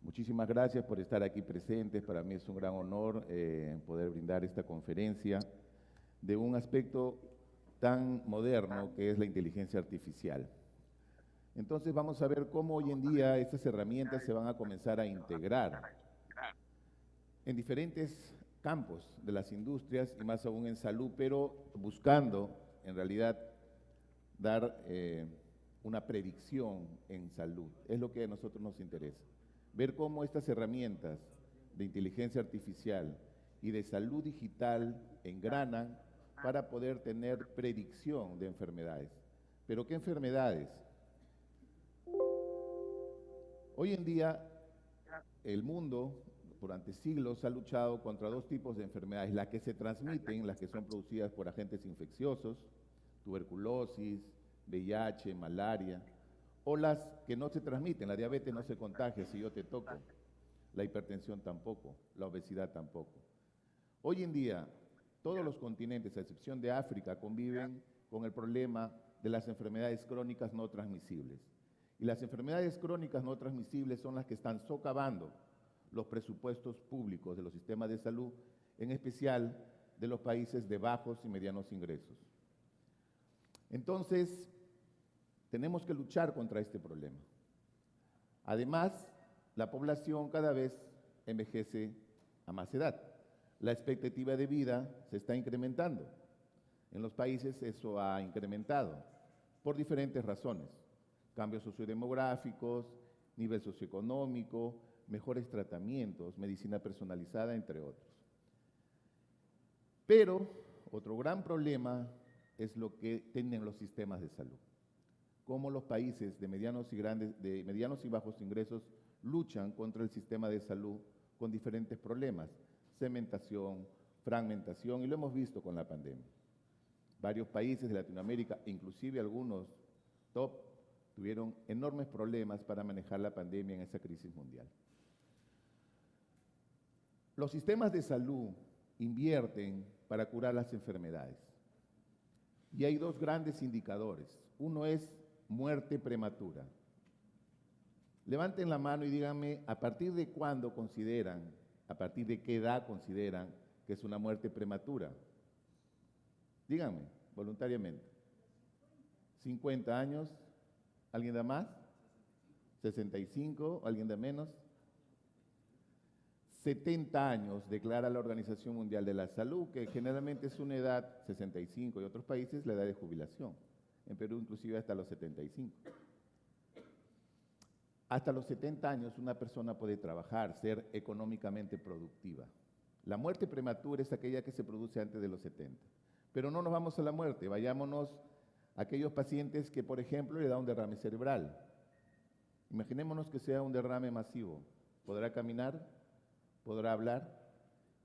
Muchísimas gracias por estar aquí presentes. Para mí es un gran honor poder brindar esta conferencia de un aspecto tan moderno que es la inteligencia artificial. Entonces vamos a ver cómo hoy en día estas herramientas se van a comenzar a integrar en diferentes campos de las industrias y más aún en salud, pero buscando en realidad dar una predicción en salud. Es lo que a nosotros nos interesa. Ver cómo estas herramientas de inteligencia artificial y de salud digital engranan para poder tener predicción de enfermedades. ¿Pero qué enfermedades? Hoy en día el mundo durante siglos ha luchado contra dos tipos de enfermedades, las que se transmiten, las que son producidas por agentes infecciosos, tuberculosis, VIH, malaria, o las que no se transmiten, la diabetes no se contagia si yo te toco, la hipertensión tampoco, la obesidad tampoco. Hoy en día, todos los continentes, a excepción de África, conviven con el problema de las enfermedades crónicas no transmisibles. Y las enfermedades crónicas no transmisibles son las que están socavando los presupuestos públicos de los sistemas de salud, en especial de los países de bajos y medianos ingresos. Entonces, tenemos que luchar contra este problema. Además, la población cada vez envejece a más edad. La expectativa de vida se está incrementando. En los países eso ha incrementado por diferentes razones. Cambios sociodemográficos, nivel socioeconómico, mejores tratamientos, medicina personalizada, entre otros. Pero otro gran problema es lo que tienen los sistemas de salud. Cómo los países de medianos y bajos ingresos luchan contra el sistema de salud con diferentes problemas, cementación, fragmentación, y lo hemos visto con la pandemia. Varios países de Latinoamérica, inclusive algunos top, tuvieron enormes problemas para manejar la pandemia en esa crisis mundial. Los sistemas de salud invierten para curar las enfermedades. Y hay dos grandes indicadores. Uno es muerte prematura. Levanten la mano y díganme a partir de cuándo consideran, a partir de qué edad consideran que es una muerte prematura. Díganme, voluntariamente. 50 años, ¿alguien da más? 65, ¿alguien da menos? 70 años, declara la Organización Mundial de la Salud, que generalmente es una edad, 65 y otros países, la edad de jubilación. En Perú inclusive hasta los 75. Hasta los 70 años una persona puede trabajar, ser económicamente productiva. La muerte prematura es aquella que se produce antes de los 70. Pero no nos vamos a la muerte, vayámonos a aquellos pacientes que, por ejemplo, le da un derrame cerebral. Imaginémonos que sea un derrame masivo. ¿Podrá caminar? ¿Podrá hablar?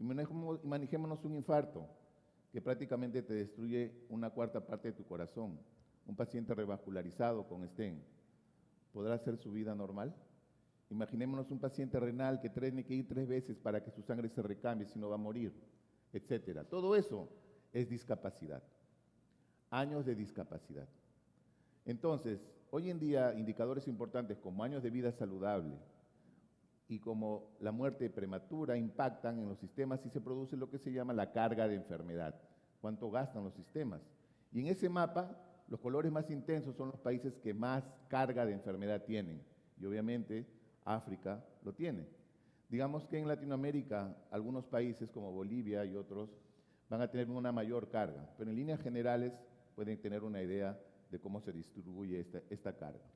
Imaginémonos un infarto que prácticamente te destruye una cuarta parte de tu corazón. Un paciente revascularizado con stent. ¿Podrá hacer su vida normal? Imaginémonos un paciente renal que tiene que ir 3 veces para que su sangre se recambie, si no va a morir, etcétera. Todo eso es discapacidad. Años de discapacidad. Entonces, hoy en día, indicadores importantes como años de vida saludable y como la muerte prematura impactan en los sistemas y se produce lo que se llama la carga de enfermedad. ¿Cuánto gastan los sistemas? Y en ese mapa, los colores más intensos son los países que más carga de enfermedad tienen. Y obviamente África lo tiene. Digamos que en Latinoamérica, algunos países como Bolivia y otros van a tener una mayor carga, pero en líneas generales pueden tener una idea de cómo se distribuye esta carga.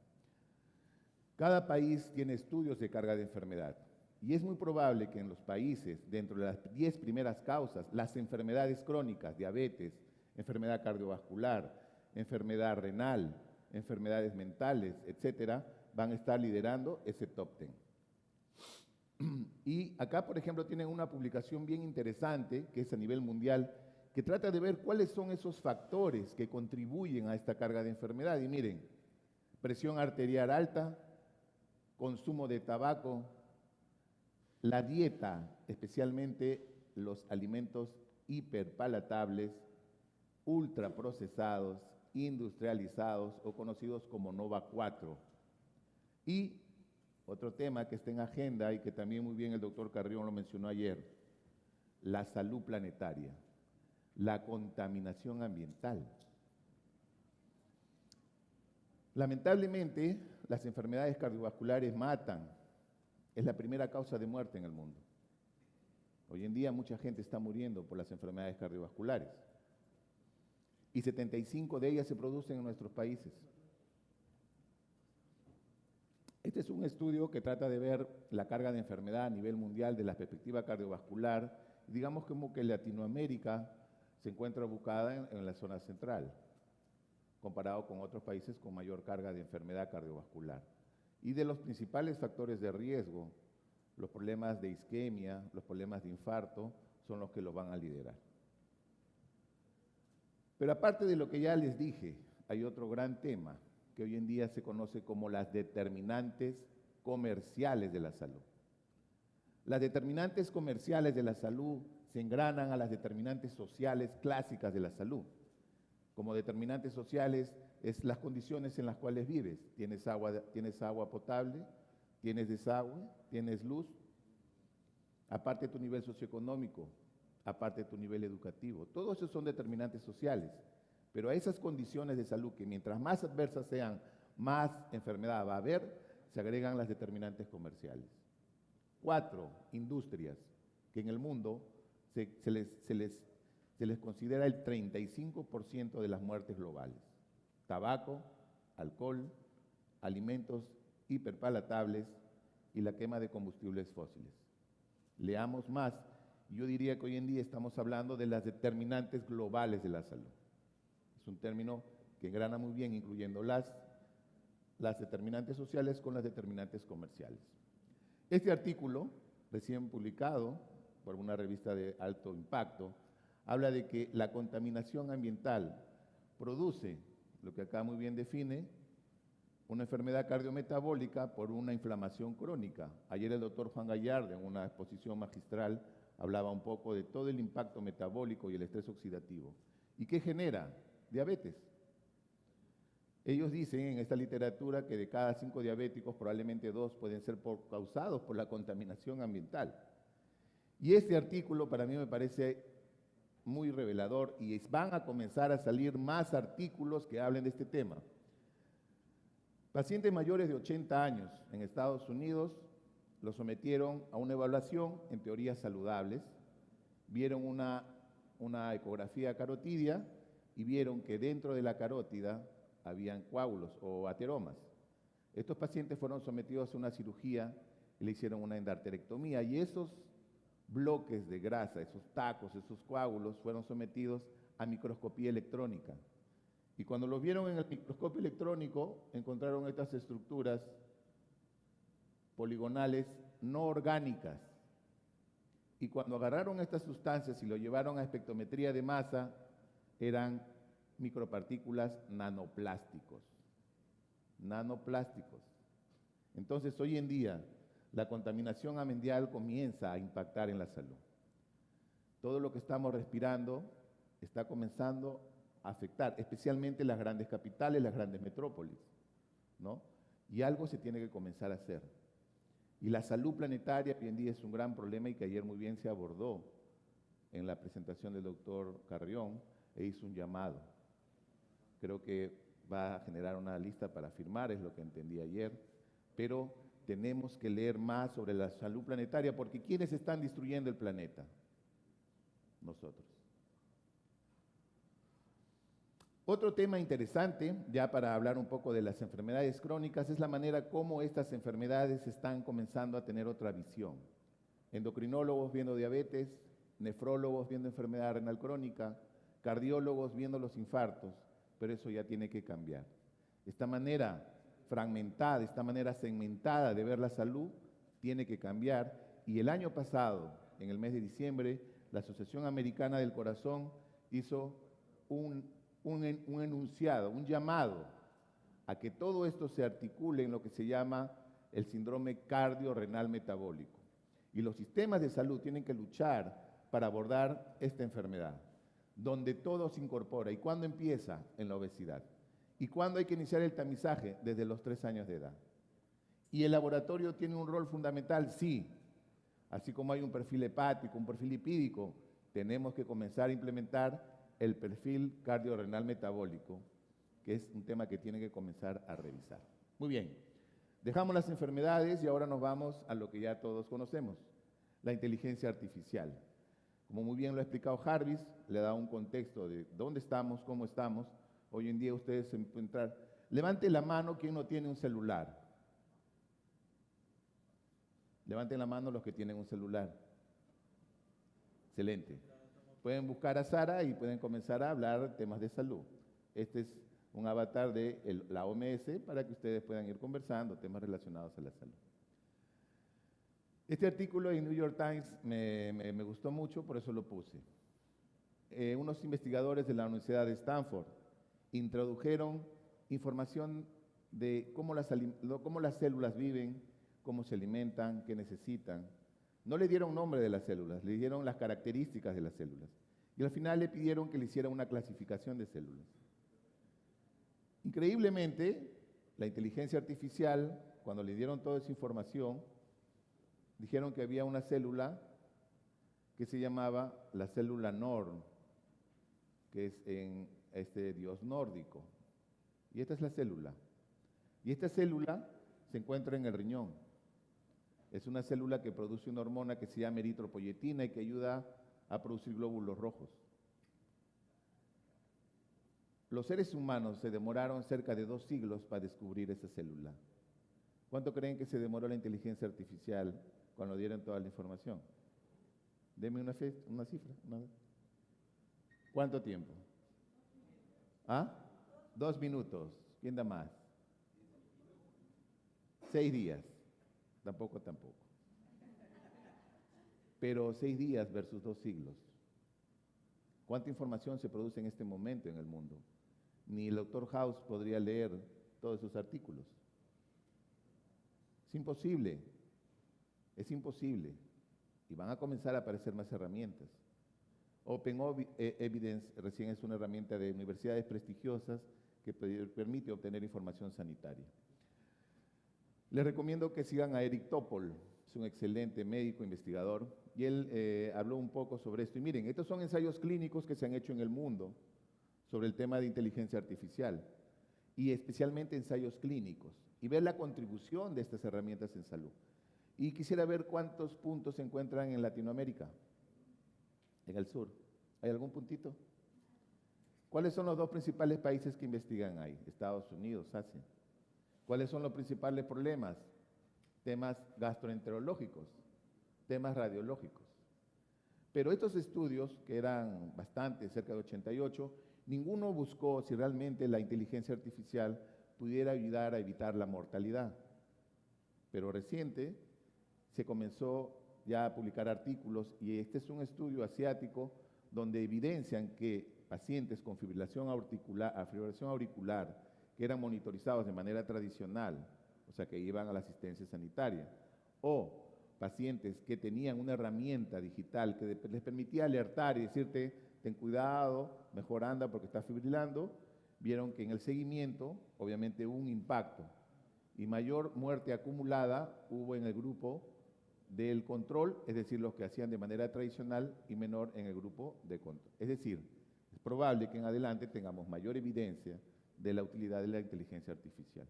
Cada país tiene estudios de carga de enfermedad y es muy probable que en los países, dentro de las 10 primeras causas, las enfermedades crónicas, diabetes, enfermedad cardiovascular, enfermedad renal, enfermedades mentales, etcétera, van a estar liderando ese top 10. Y acá, por ejemplo, tienen una publicación bien interesante, que es a nivel mundial, que trata de ver cuáles son esos factores que contribuyen a esta carga de enfermedad. Y miren, presión arterial alta, consumo de tabaco, la dieta, especialmente los alimentos hiperpalatables, ultraprocesados, industrializados o conocidos como Nova 4. Y Otro tema que está en agenda y que también muy bien el doctor Carrión lo mencionó ayer, la salud planetaria, la contaminación ambiental. Lamentablemente, las enfermedades cardiovasculares matan. Es la primera causa de muerte en el mundo. Hoy en día mucha gente está muriendo por las enfermedades cardiovasculares. Y 75 de ellas se producen en nuestros países. Este es un estudio que trata de ver la carga de enfermedad a nivel mundial de la perspectiva cardiovascular. Digamos como que Latinoamérica se encuentra ubicada en la zona central, comparado con otros países con mayor carga de enfermedad cardiovascular. Y de los principales factores de riesgo, los problemas de isquemia, los problemas de infarto, son los que los van a liderar. Pero aparte de lo que ya les dije, hay otro gran tema que hoy en día se conoce como las determinantes comerciales de la salud. Las determinantes comerciales de la salud se engranan a las determinantes sociales clásicas de la salud. Como determinantes sociales es las condiciones en las cuales vives. Tienes agua potable, tienes desagüe, tienes luz, aparte de tu nivel socioeconómico, aparte de tu nivel educativo. Todos esos son determinantes sociales. Pero a esas condiciones de salud, que mientras más adversas sean, más enfermedad va a haber, se agregan las determinantes comerciales. 4, industrias, que en el mundo se les considera el 35% de las muertes globales. Tabaco, alcohol, alimentos hiperpalatables y la quema de combustibles fósiles. Leamos más, yo diría que hoy en día estamos hablando de las determinantes globales de la salud. Es un término que engrana muy bien, incluyendo las determinantes sociales con las determinantes comerciales. Este artículo, recién publicado por una revista de alto impacto, habla de que la contaminación ambiental produce, lo que acá muy bien define, una enfermedad cardiometabólica por una inflamación crónica. Ayer el doctor Juan Gallardo, en una exposición magistral, hablaba un poco de todo el impacto metabólico y el estrés oxidativo. ¿Y qué genera? Diabetes. Ellos dicen en esta literatura que de cada 5 diabéticos, probablemente 2 pueden ser causados por la contaminación ambiental. Y este artículo para mí me parece muy revelador y van a comenzar a salir más artículos que hablen de este tema. Pacientes mayores de 80 años en Estados Unidos los sometieron a una evaluación en teorías saludables, vieron una ecografía carotidia y vieron que dentro de la carótida habían coágulos o ateromas. Estos pacientes fueron sometidos a una cirugía y le hicieron una endarterectomía y esos bloques de grasa, esos tacos, esos coágulos fueron sometidos a microscopía electrónica. Y cuando los vieron en el microscopio electrónico, encontraron estas estructuras poligonales no orgánicas. Y cuando agarraron estas sustancias y lo llevaron a espectrometría de masa, eran micropartículas nanoplásticos. Nanoplásticos. Entonces, hoy en día, la contaminación ambiental comienza a impactar en la salud. Todo lo que estamos respirando está comenzando a afectar, especialmente las grandes capitales, las grandes metrópolis, ¿no? Y algo se tiene que comenzar a hacer. Y la salud planetaria hoy en día es un gran problema y que ayer muy bien se abordó en la presentación del doctor Carrión e hizo un llamado. Creo que va a generar una lista para firmar, es lo que entendí ayer, pero tenemos que leer más sobre la salud planetaria porque ¿quiénes están destruyendo el planeta? Nosotros. Otro tema interesante, ya para hablar un poco de las enfermedades crónicas, es la manera como estas enfermedades están comenzando a tener otra visión. Endocrinólogos viendo diabetes, nefrólogos viendo enfermedad renal crónica, cardiólogos viendo los infartos, pero eso ya tiene que cambiar. Esta manera fragmentada, esta manera segmentada de ver la salud tiene que cambiar y el año pasado, en el mes de diciembre, la Asociación Americana del Corazón hizo un enunciado, un llamado a que todo esto se articule en lo que se llama el síndrome cardiorrenal metabólico. Y los sistemas de salud tienen que luchar para abordar esta enfermedad, donde todo se incorpora. ¿Y cuándo empieza? En la obesidad. ¿Y cuándo hay que iniciar el tamizaje? Desde los 3 años de edad. ¿Y el laboratorio tiene un rol fundamental? Sí. Así como hay un perfil hepático, un perfil lipídico, tenemos que comenzar a implementar el perfil cardiorrenal metabólico, que es un tema que tiene que comenzar a revisar. Muy bien, dejamos las enfermedades y ahora nos vamos a lo que ya todos conocemos, la inteligencia artificial. Como muy bien lo ha explicado Jarvis, le da un contexto de dónde estamos, cómo estamos. Hoy en día ustedes se encuentran. Levante la mano quien no tiene un celular. Levanten la mano los que tienen un celular. Excelente. Pueden buscar a Sara y pueden comenzar a hablar temas de salud. Este es un avatar de la OMS para que ustedes puedan ir conversando temas relacionados a la salud. Este artículo en New York Times me gustó mucho, por eso lo puse. Unos investigadores de la Universidad de Stanford introdujeron información de cómo las células viven, cómo se alimentan, qué necesitan. No le dieron nombre de las células, le dieron las características de las células. Y al final le pidieron que le hiciera una clasificación de células. Increíblemente, la inteligencia artificial, cuando le dieron toda esa información, dijeron que había una célula que se llamaba la célula Norn, que es en este dios nórdico. Y esta es la célula. Y esta célula se encuentra en el riñón. Es una célula que produce una hormona que se llama eritropoyetina y que ayuda a producir glóbulos rojos. Los seres humanos se demoraron cerca de 2 siglos para descubrir esa célula. ¿Cuánto creen que se demoró la inteligencia artificial cuando dieron toda la información? Deme una cifra. ¿Cuánto tiempo? ¿Ah? 2 minutos. ¿Quién da más? 6 días. Tampoco. Pero 6 días versus 2 siglos. ¿Cuánta información se produce en este momento en el mundo? Ni el doctor House podría leer todos esos artículos. Es imposible. Es imposible. Y van a comenzar a aparecer más herramientas. Open Evidence recién es una herramienta de universidades prestigiosas que permite obtener información sanitaria. Les recomiendo que sigan a Eric Topol, es un excelente médico investigador, y él habló un poco sobre esto. Y miren, estos son ensayos clínicos que se han hecho en el mundo sobre el tema de inteligencia artificial, y especialmente ensayos clínicos, y ver la contribución de estas herramientas en salud. Y quisiera ver cuántos puntos se encuentran en Latinoamérica, en el sur. ¿Hay algún puntito? ¿Cuáles son los 2 principales países que investigan ahí? Estados Unidos, Asia. ¿Cuáles son los principales problemas? Temas gastroenterológicos, temas radiológicos. Pero estos estudios, que eran bastantes, cerca de 88, ninguno buscó si realmente la inteligencia artificial pudiera ayudar a evitar la mortalidad. Pero reciente se comenzó ya a publicar artículos y este es un estudio asiático donde evidencian que pacientes con fibrilación auricular que eran monitorizados de manera tradicional, o sea, que iban a la asistencia sanitaria, o pacientes que tenían una herramienta digital que les permitía alertar y decirte, ten cuidado, mejor anda porque estás fibrilando, vieron que en el seguimiento, obviamente, hubo un impacto y mayor muerte acumulada hubo en el grupo del control, es decir, los que hacían de manera tradicional, y menor en el grupo de control. Es decir, es probable que en adelante tengamos mayor evidencia de la utilidad de la inteligencia artificial.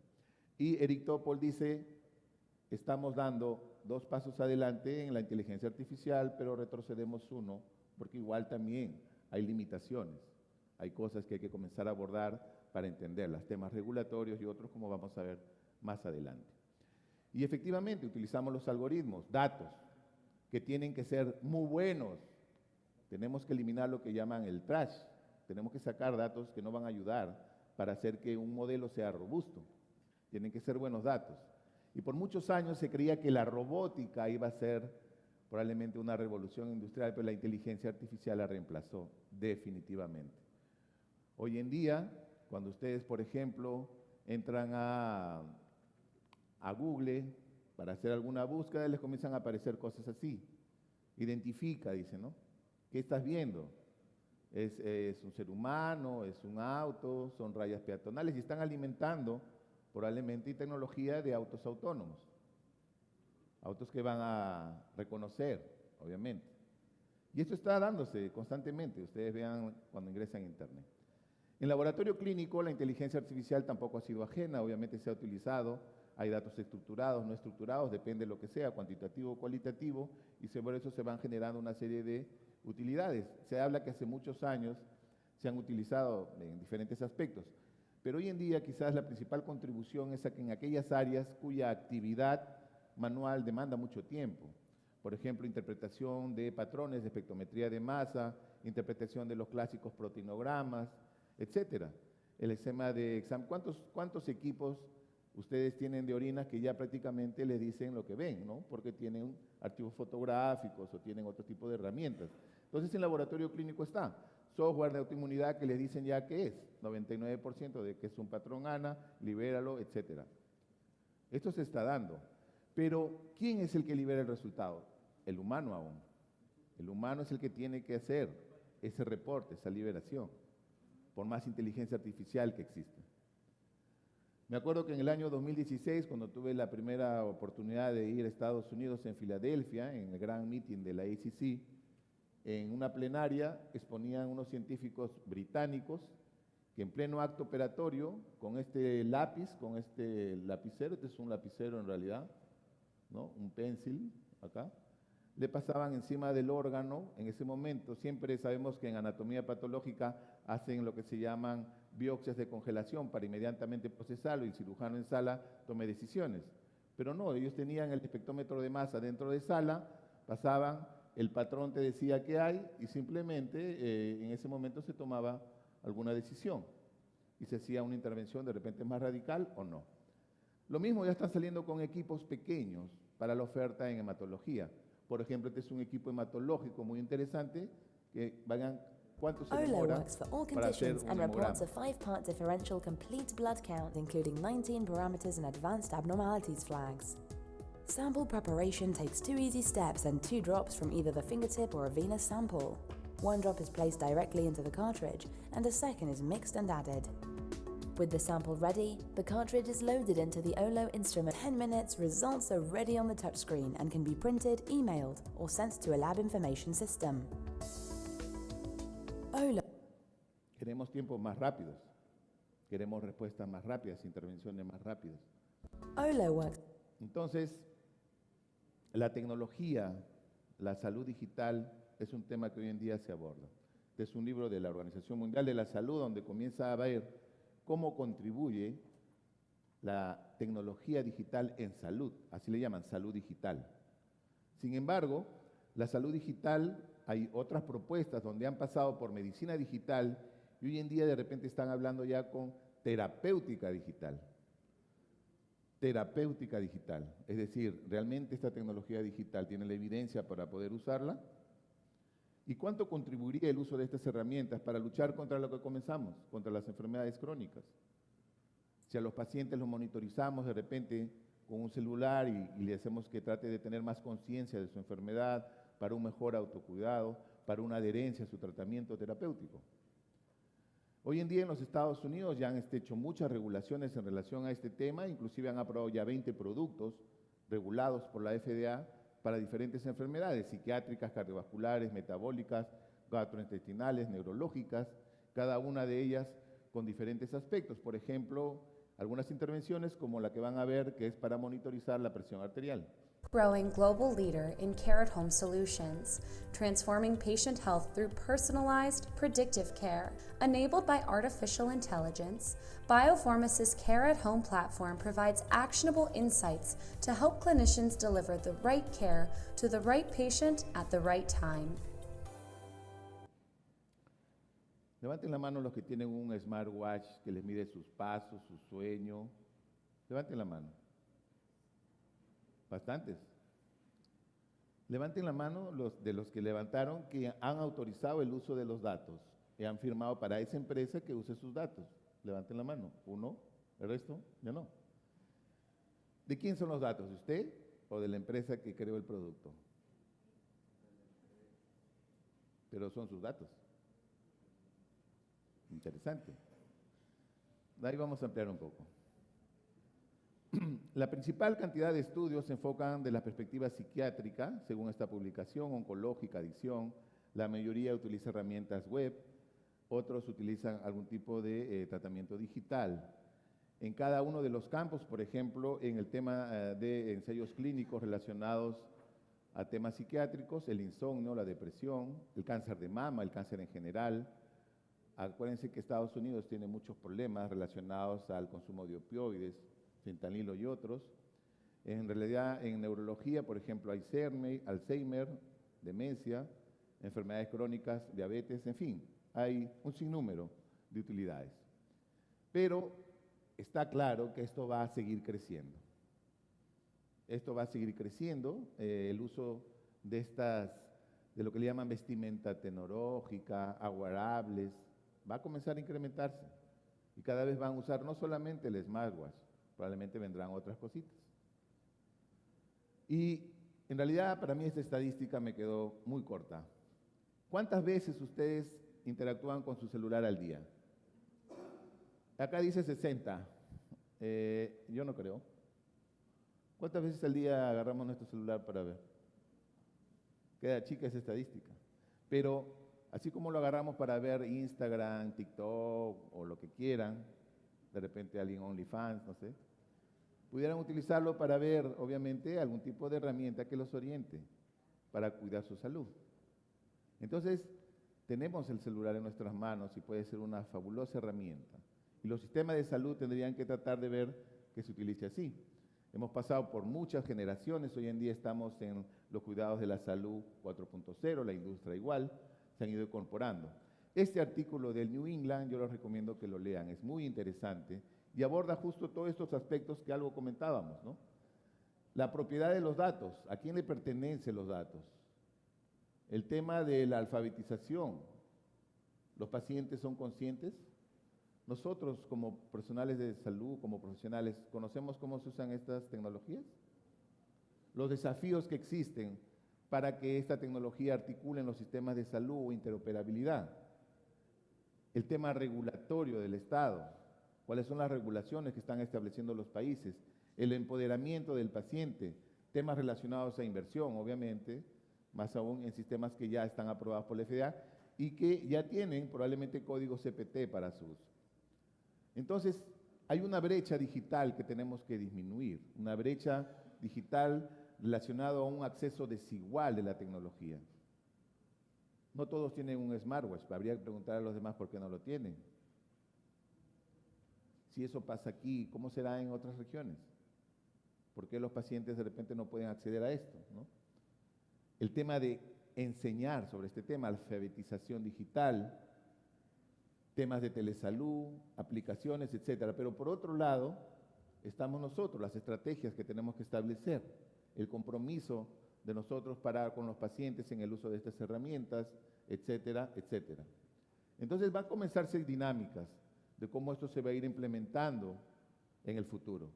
Y Eric Topol dice, estamos dando 2 pasos adelante en la inteligencia artificial, pero retrocedemos 1, porque igual también hay limitaciones, hay cosas que hay que comenzar a abordar para entenderlas, temas regulatorios y otros como vamos a ver más adelante. Y efectivamente utilizamos los algoritmos, datos, que tienen que ser muy buenos. Tenemos que eliminar lo que llaman el trash, tenemos que sacar datos que no van a ayudar para hacer que un modelo sea robusto. Tienen que ser buenos datos. Y por muchos años se creía que la robótica iba a ser probablemente una revolución industrial, pero la inteligencia artificial la reemplazó definitivamente. Hoy en día, cuando ustedes, por ejemplo, entran a Google para hacer alguna búsqueda, les comienzan a aparecer cosas así. Identifica, dice, ¿no? ¿Qué estás viendo? Es un ser humano, es un auto, son rayas peatonales y están alimentando probablemente tecnología de autos autónomos. autos que van a reconocer, obviamente. Y esto está dándose constantemente, ustedes vean cuando ingresan a Internet. En laboratorio clínico, la inteligencia artificial tampoco ha sido ajena, obviamente se ha utilizado, hay datos estructurados, no estructurados, depende de lo que sea, cuantitativo o cualitativo, y sobre eso se van generando una serie de utilidades. Se habla que hace muchos años se han utilizado en diferentes aspectos, pero hoy en día quizás la principal contribución es a que en aquellas áreas cuya actividad manual demanda mucho tiempo, por ejemplo, interpretación de patrones de espectrometría de masa, interpretación de los clásicos proteinogramas, etcétera. El esquema de examen, ¿cuántos equipos ustedes tienen de orina que ya prácticamente les dicen lo que ven, ¿no? Porque tienen archivos fotográficos o tienen otro tipo de herramientas. Entonces, en laboratorio clínico está software de autoinmunidad que les dicen ya qué es, 99% de que es un patrón ANA, libéralo, etcétera. Esto se está dando. Pero, ¿quién es el que libera el resultado? El humano aún. El humano es el que tiene que hacer ese reporte, esa liberación, por más inteligencia artificial que exista. Me acuerdo que en el año 2016, cuando tuve la primera oportunidad de ir a Estados Unidos, en Filadelfia, en el gran meeting de la ACC, en una plenaria exponían unos científicos británicos que en pleno acto operatorio, con este lápiz, con este lapicero, este es un lapicero en realidad, ¿no? Un pencil acá, le pasaban encima del órgano en ese momento. Siempre sabemos que en anatomía patológica hacen lo que se llaman biopsias de congelación para inmediatamente procesarlo y el cirujano en sala tome decisiones. Pero no, ellos tenían el espectrómetro de masa dentro de sala, pasaban, el patrón te decía qué hay y simplemente en ese momento se tomaba alguna decisión y se hacía una intervención de repente más radical o no. Lo mismo ya están saliendo con equipos pequeños para la oferta en hematología. Por ejemplo, este es un equipo hematológico muy interesante que vayan cuánto se demora works for all para hacer conditions un and reports hemograma. a 5-part differential complete blood count, including 19 parameters and advanced abnormalities flags. Sample preparation takes 2 easy steps and 2 drops from either the fingertip or a venous sample. 1 drop is placed directly into the cartridge, and a second is mixed and added. With the sample ready, the cartridge is loaded into the OLO instrument. 10 minutes, results are ready on the touchscreen and can be printed, emailed, or sent to a lab information system. OLO. Queremos tiempos más rápidos, queremos respuestas más rápidas, intervenciones más rápidas. OLO works. Entonces, la tecnología, la salud digital es un tema que hoy en día se aborda. Este es un libro de la Organización Mundial de la Salud donde comienza a ver cómo contribuye la tecnología digital en salud, así le llaman, salud digital. Sin embargo, la salud digital, hay otras propuestas donde han pasado por medicina digital y hoy en día de repente están hablando ya con terapéutica digital. Terapéutica digital, es decir, ¿realmente esta tecnología digital tiene la evidencia para poder usarla? ¿Y cuánto contribuiría el uso de estas herramientas para luchar contra lo que comenzamos, contra las enfermedades crónicas? Si a los pacientes los monitorizamos de repente con un celular y le hacemos que trate de tener más conciencia de su enfermedad para un mejor autocuidado, para una adherencia a su tratamiento terapéutico. Hoy en día en los Estados Unidos ya han hecho muchas regulaciones en relación a este tema, inclusive han aprobado ya 20 productos regulados por la FDA para diferentes enfermedades psiquiátricas, cardiovasculares, metabólicas, gastrointestinales, neurológicas, cada una de ellas con diferentes aspectos. Por ejemplo, algunas intervenciones como la que van a ver, que es para monitorizar la presión arterial. Growing global leader in care at home solutions, transforming patient health through personalized, predictive care. Enabled by artificial intelligence, Bioformus' Care at Home platform provides actionable insights to help clinicians deliver the right care to the right patient at the right time. Levanten la mano los que tienen un smartwatch que les mide sus pasos, su sueño. Levanten la mano. Bastantes. Levanten la mano los que levantaron que han autorizado el uso de los datos y han firmado para esa empresa que use sus datos. Levanten la mano. Uno, el resto, ya no. ¿De quién son los datos? ¿De usted o de la empresa que creó el producto? Pero son sus datos. Interesante. De ahí vamos a ampliar un poco. La principal cantidad de estudios se enfocan de la perspectiva psiquiátrica, según esta publicación, oncológica, adicción. La mayoría utiliza herramientas web, otros utilizan algún tipo de tratamiento digital. En cada uno de los campos, por ejemplo, en el tema de ensayos clínicos relacionados a temas psiquiátricos, el insomnio, la depresión, el cáncer de mama, el cáncer en general. Acuérdense que Estados Unidos tiene muchos problemas relacionados al consumo de opioides, fentanilo y otros. En realidad, en neurología, por ejemplo, Alzheimer, demencia, enfermedades crónicas, diabetes, en fin, hay un sinnúmero de utilidades. Pero está claro que esto va a seguir creciendo. Esto va a seguir creciendo, el uso de lo que le llaman vestimenta tecnológica, wearables, va a comenzar a incrementarse. Y cada vez van a usar no solamente el smartwatch, probablemente vendrán otras cositas. Y en realidad para mí esta estadística me quedó muy corta. ¿Cuántas veces ustedes interactúan con su celular al día? Acá dice 60. Yo no creo. ¿Cuántas veces al día agarramos nuestro celular para ver? Queda chica esa estadística. Pero así como lo agarramos para ver Instagram, TikTok o lo que quieran, de repente alguien OnlyFans, no sé, pudieran utilizarlo para ver, obviamente, algún tipo de herramienta que los oriente para cuidar su salud. Entonces, tenemos el celular en nuestras manos y puede ser una fabulosa herramienta. Y los sistemas de salud tendrían que tratar de ver que se utilice así. Hemos pasado por muchas generaciones, hoy en día estamos en los cuidados de la salud 4.0, la industria igual, se han ido incorporando. Este artículo del New England yo les recomiendo que lo lean, es muy interesante y aborda justo todos estos aspectos que algo comentábamos, ¿no? La propiedad de los datos, ¿a quién le pertenecen los datos? El tema de la alfabetización, ¿los pacientes son conscientes? Nosotros como personales de salud, como profesionales, ¿conocemos cómo se usan estas tecnologías? Los desafíos que existen para que esta tecnología articule en los sistemas de salud o interoperabilidad. El tema regulatorio del Estado, cuáles son las regulaciones que están estableciendo los países, el empoderamiento del paciente, temas relacionados a inversión, obviamente, más aún en sistemas que ya están aprobados por la FDA y que ya tienen probablemente código CPT para su uso. Entonces, hay una brecha digital que tenemos que disminuir, una brecha digital relacionada a un acceso desigual de la tecnología. No todos tienen un smartwatch, habría que preguntar a los demás por qué no lo tienen. Si eso pasa aquí, ¿cómo será en otras regiones? ¿Por qué los pacientes de repente no pueden acceder a esto, ¿no? El tema de enseñar sobre este tema, alfabetización digital, temas de telesalud, aplicaciones, etcétera. Pero por otro lado, estamos nosotros, las estrategias que tenemos que establecer, el compromiso de nosotros para con los pacientes en el uso de estas herramientas, etcétera, etcétera. Entonces van a comenzarse dinámicas de cómo esto se va a ir implementando en el futuro.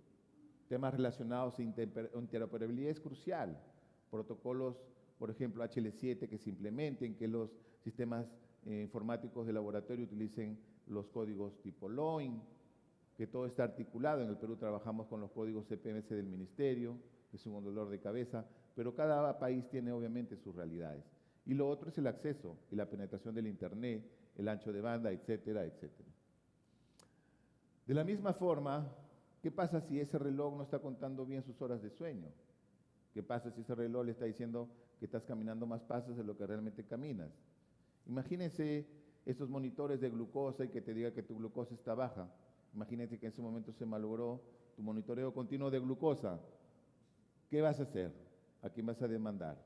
Temas relacionados a interoperabilidad es crucial. Protocolos, por ejemplo, HL7 que se implementen, que los sistemas informáticos de laboratorio utilicen los códigos tipo LOIN, que todo está articulado. En el Perú trabajamos con los códigos CPMS del Ministerio, que es un dolor de cabeza, pero cada país tiene obviamente sus realidades. Y lo otro es el acceso y la penetración del Internet, el ancho de banda, etcétera, etcétera. De la misma forma, ¿qué pasa si ese reloj no está contando bien sus horas de sueño? ¿Qué pasa si ese reloj le está diciendo que estás caminando más pasos de lo que realmente caminas? Imagínense estos monitores de glucosa y que te diga que tu glucosa está baja. Imagínate que en ese momento se malogró tu monitoreo continuo de glucosa. ¿Qué vas a hacer? ¿A quién vas a demandar?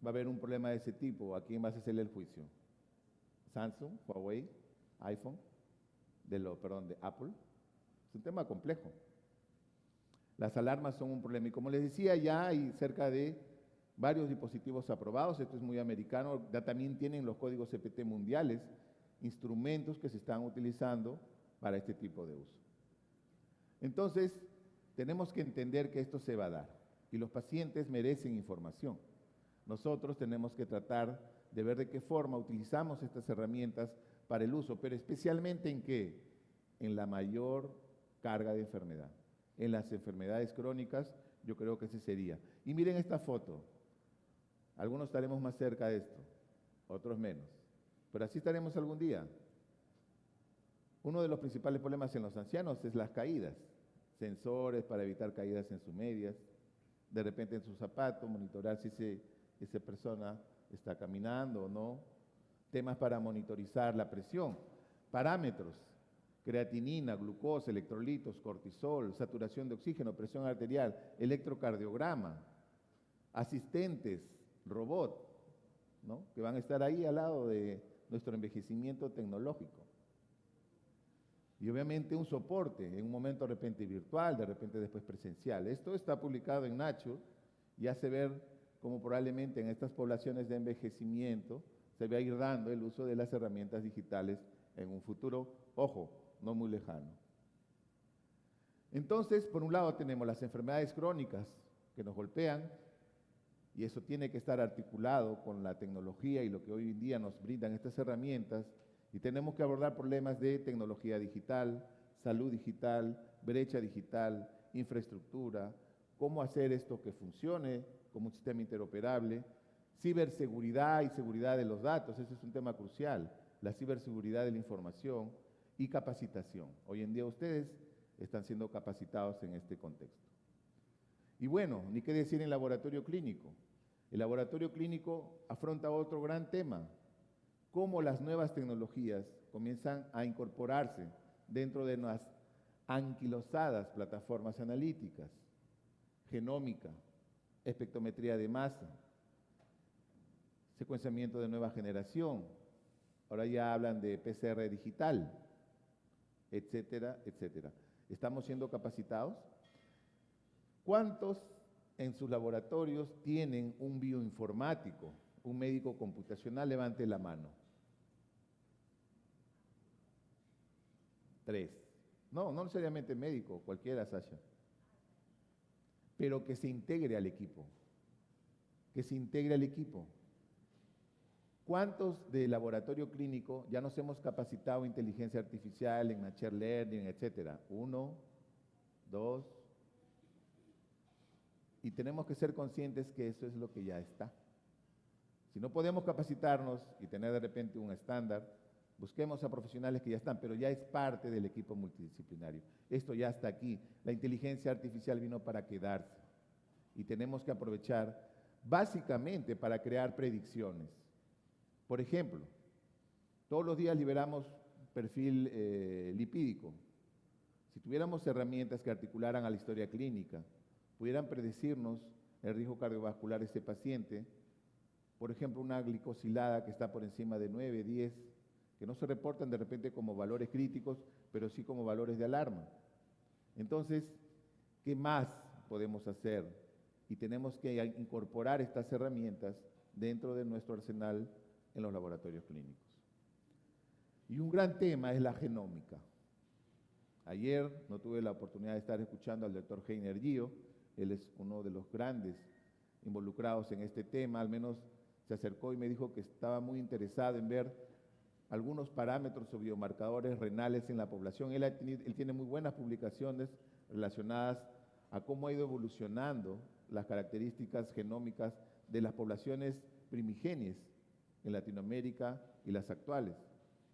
Va a haber un problema de ese tipo. ¿A quién vas a hacerle el juicio? ¿Samsung, Huawei, iPhone, de Apple? Es un tema complejo. Las alarmas son un problema. Y como les decía, ya hay cerca de varios dispositivos aprobados. Esto es muy americano. Ya también tienen los códigos CPT mundiales, instrumentos que se están utilizando para este tipo de uso. Entonces, tenemos que entender que esto se va a dar y los pacientes merecen información. Nosotros tenemos que tratar de ver de qué forma utilizamos estas herramientas para el uso, pero especialmente en qué, en la mayor carga de enfermedad. En las enfermedades crónicas, yo creo que ese sería. Y miren esta foto. Algunos estaremos más cerca de esto, otros menos. Pero así estaremos algún día. Uno de los principales problemas en los ancianos es las caídas. Sensores para evitar caídas en sus medias, de repente en sus zapatos, monitorar si esa persona está caminando o no. Temas para monitorizar la presión. Parámetros: creatinina, glucosa, electrolitos, cortisol, saturación de oxígeno, presión arterial, electrocardiograma, asistentes, robot, ¿no?, que van a estar ahí al lado de nuestro envejecimiento tecnológico. Y obviamente un soporte, en un momento de repente virtual, de repente después presencial. Esto está publicado en Nature y hace ver cómo probablemente en estas poblaciones de envejecimiento se va a ir dando el uso de las herramientas digitales en un futuro, ojo, no muy lejano. Entonces, por un lado tenemos las enfermedades crónicas que nos golpean, y eso tiene que estar articulado con la tecnología y lo que hoy en día nos brindan estas herramientas, y tenemos que abordar problemas de tecnología digital, salud digital, brecha digital, infraestructura, cómo hacer esto que funcione como un sistema interoperable, ciberseguridad y seguridad de los datos, ese es un tema crucial, la ciberseguridad de la información y capacitación. Hoy en día ustedes están siendo capacitados en este contexto. Y bueno, ni qué decir en laboratorio clínico. El laboratorio clínico afronta otro gran tema, cómo las nuevas tecnologías comienzan a incorporarse dentro de las anquilosadas plataformas analíticas, genómica, espectrometría de masa, secuenciamiento de nueva generación, ahora ya hablan de PCR digital, etcétera, etcétera. ¿Estamos siendo capacitados? ¿Cuántos en sus laboratorios tienen un bioinformático, un médico computacional? Levante la mano. 3. No necesariamente médico, cualquiera, Sasha. Pero que se integre al equipo. Que se integre al equipo. ¿Cuántos de laboratorio clínico ya nos hemos capacitado en inteligencia artificial, en machine learning, etcétera? 1, 2. Y tenemos que ser conscientes que eso es lo que ya está. Si no podemos capacitarnos y tener de repente un estándar, busquemos a profesionales que ya están, pero ya es parte del equipo multidisciplinario. Esto ya está aquí. La inteligencia artificial vino para quedarse y tenemos que aprovechar básicamente para crear predicciones. Por ejemplo, todos los días liberamos perfil lipídico. Si tuviéramos herramientas que articularan a la historia clínica, pudieran predecirnos el riesgo cardiovascular de este paciente, por ejemplo, una glicosilada que está por encima de 9, 10, que no se reportan de repente como valores críticos, pero sí como valores de alarma. Entonces, ¿qué más podemos hacer? Y tenemos que incorporar estas herramientas dentro de nuestro arsenal en los laboratorios clínicos. Y un gran tema es la genómica. Ayer no tuve la oportunidad de estar escuchando al doctor Heiner Gio, él es uno de los grandes involucrados en este tema, al menos se acercó y me dijo que estaba muy interesado en ver algunos parámetros o biomarcadores renales en la población. Él tiene muy buenas publicaciones relacionadas a cómo ha ido evolucionando las características genómicas de las poblaciones primigenias en Latinoamérica y las actuales.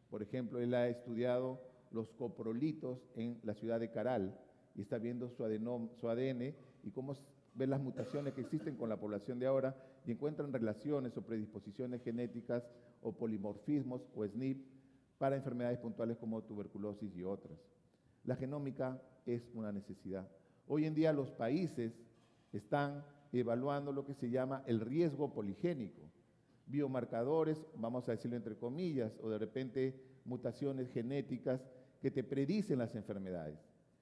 Por ejemplo, él ha estudiado los coprolitos en la ciudad de Caral y está viendo su ADN y cómo ven las mutaciones que existen con la población de ahora y encuentran relaciones o predisposiciones genéticas o polimorfismos o SNP para enfermedades puntuales como tuberculosis y otras. La genómica es una necesidad. Hoy en día los países están evaluando lo que se llama el riesgo poligénico, biomarcadores, vamos a decirlo entre comillas, o de repente mutaciones genéticas que te predicen las enfermedades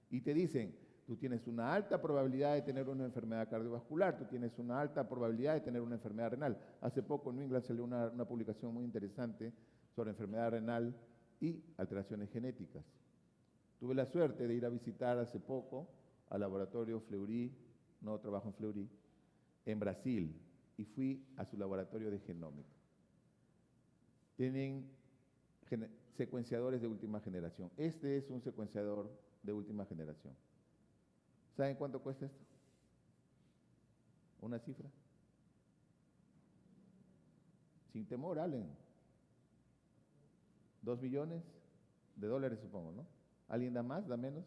y te dicen, tú tienes una alta probabilidad de tener una enfermedad cardiovascular, tú tienes una alta probabilidad de tener una enfermedad renal. Hace poco en New England salió una publicación muy interesante sobre enfermedad renal y alteraciones genéticas. Tuve la suerte de ir a visitar hace poco al laboratorio Fleury, no trabajo en Fleury, en Brasil, y fui a su laboratorio de genómica. Tienen secuenciadores de última generación. Este es un secuenciador de última generación. ¿Saben cuánto cuesta esto? ¿Una cifra? Sin temor, Allen. $2 billones de dólares, supongo, ¿no? ¿Alguien da más, da menos?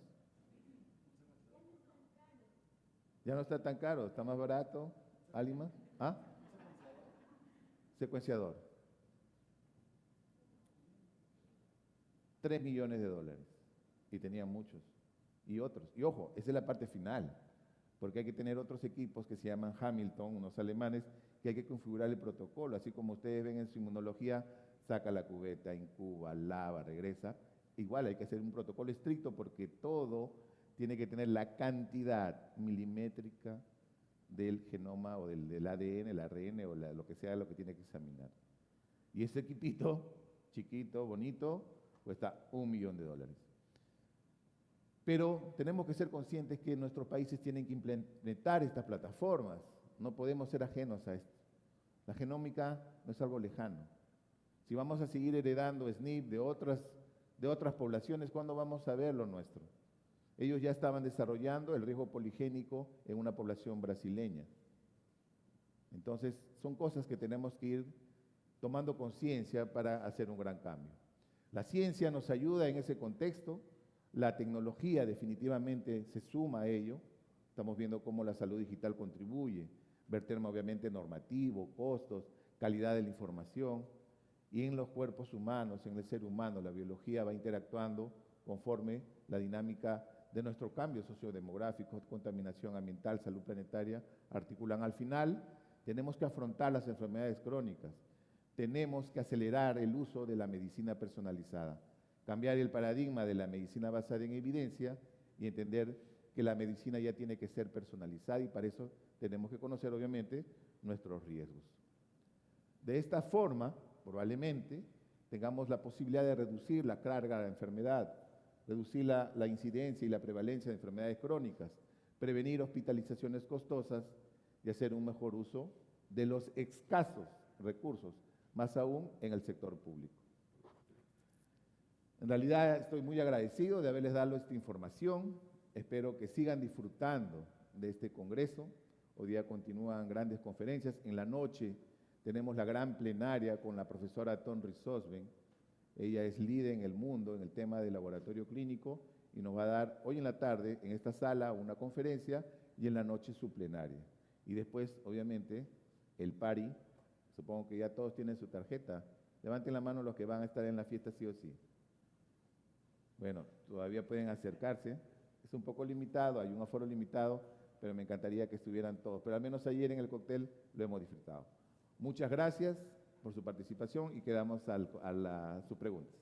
Ya no está tan caro, está más barato. ¿Alguien más? ¿Ah? Secuenciador. $3 millones de dólares. Y tenían muchos. Y otros. Y ojo, esa es la parte final. Porque hay que tener otros equipos que se llaman Hamilton, unos alemanes, que hay que configurar el protocolo. Así como ustedes ven en su inmunología, saca la cubeta, incuba, lava, regresa. Igual hay que hacer un protocolo estricto porque todo tiene que tener la cantidad milimétrica del genoma o del ADN, el ARN o lo que sea lo que tiene que examinar. Y ese equipito, chiquito, bonito, cuesta $1 millón. Pero tenemos que ser conscientes que nuestros países tienen que implementar estas plataformas. No podemos ser ajenos a esto. La genómica no es algo lejano. Si vamos a seguir heredando SNP de otras poblaciones, ¿cuándo vamos a ver lo nuestro? Ellos ya estaban desarrollando el riesgo poligénico en una población brasileña. Entonces, son cosas que tenemos que ir tomando conciencia para hacer un gran cambio. La ciencia nos ayuda en ese contexto, la tecnología definitivamente se suma a ello. Estamos viendo cómo la salud digital contribuye, ver tema obviamente normativo, costos, calidad de la información. Y en los cuerpos humanos, en el ser humano, la biología va interactuando conforme la dinámica de nuestro cambio sociodemográfico, contaminación ambiental, salud planetaria, articulan. Al final, tenemos que afrontar las enfermedades crónicas, tenemos que acelerar el uso de la medicina personalizada, cambiar el paradigma de la medicina basada en evidencia y entender que la medicina ya tiene que ser personalizada y para eso tenemos que conocer, obviamente, nuestros riesgos. De esta forma, probablemente, tengamos la posibilidad de reducir la carga de la enfermedad, reducir la incidencia y la prevalencia de enfermedades crónicas, prevenir hospitalizaciones costosas y hacer un mejor uso de los escasos recursos, más aún en el sector público. En realidad estoy muy agradecido de haberles dado esta información, espero que sigan disfrutando de este congreso. Hoy día continúan grandes conferencias, en la noche tenemos la gran plenaria con la profesora Tonri Sosben. Ella es líder en el mundo en el tema del laboratorio clínico y nos va a dar hoy en la tarde en esta sala una conferencia y en la noche su plenaria. Y después, obviamente, el party, supongo que ya todos tienen su tarjeta. Levanten la mano los que van a estar en la fiesta sí o sí. Bueno, todavía pueden acercarse. Es un poco limitado, hay un aforo limitado, pero me encantaría que estuvieran todos. Pero al menos ayer en el cóctel lo hemos disfrutado. Muchas gracias por su participación y quedamos a sus preguntas.